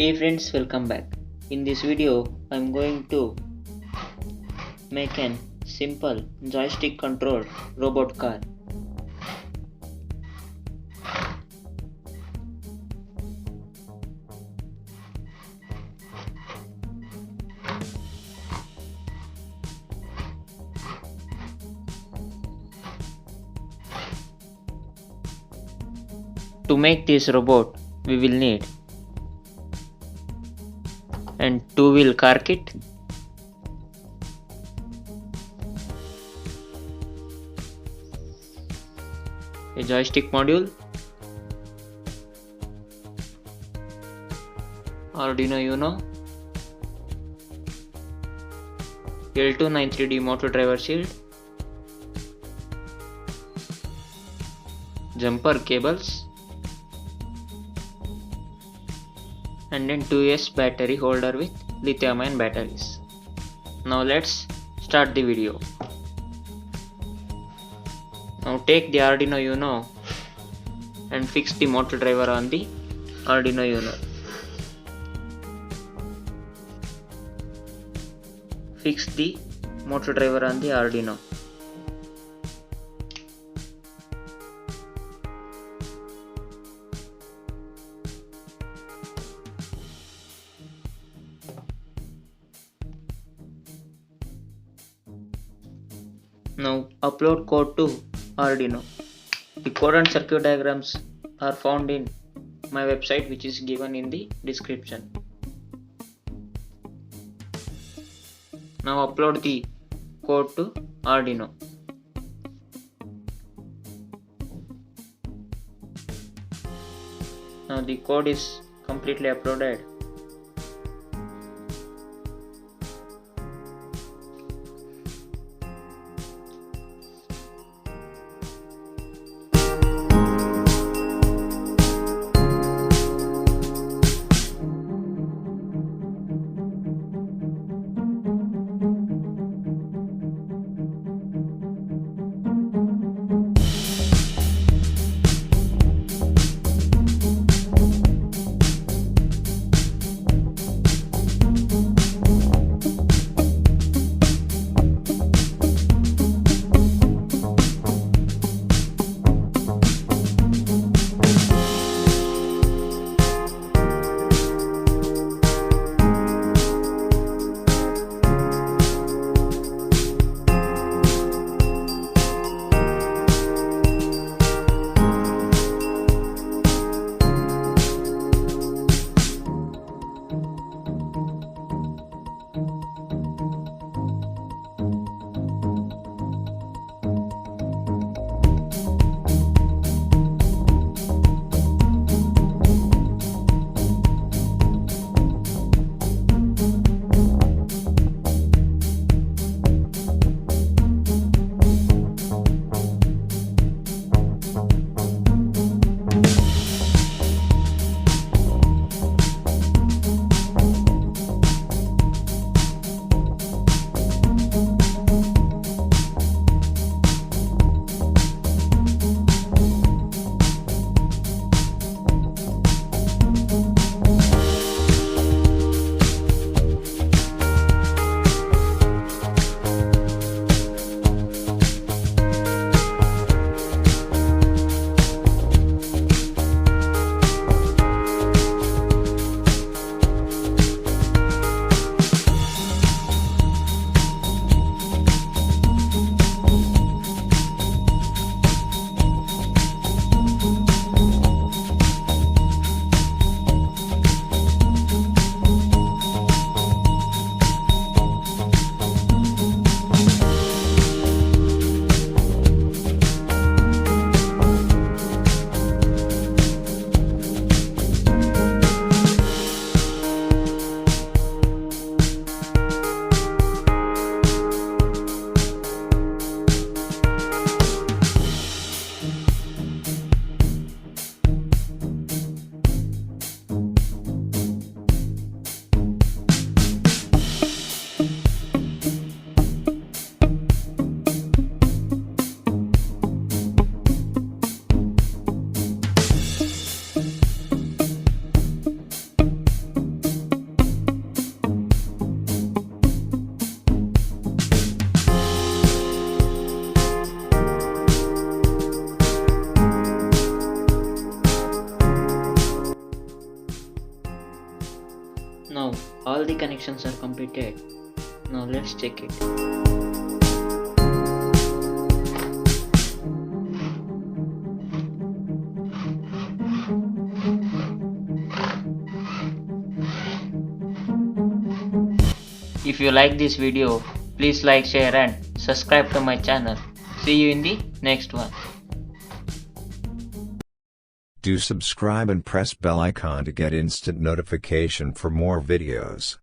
Hey friends, welcome back. In this video, I'm going to make an simple joystick controlled robot car. To make this robot, we will need an two-wheel car kit, a joystick module, Arduino Uno, L293D motor driver shield, jumper cables, and then 2S battery holder with lithium-ion batteries. Now let's start the video. Now take the Arduino Uno and fix the motor driver on the Arduino Uno. Fix the motor driver on the Arduino. Now upload code to Arduino. The code and circuit diagrams are found in my website, which is given in the description. Now upload the code to Arduino. Now the code is completely uploaded. All the connections are completed. Now let's check it. If you like this video, please like, share and subscribe to my channel. See you in the next one. Do subscribe and press bell icon to get instant notification for more videos.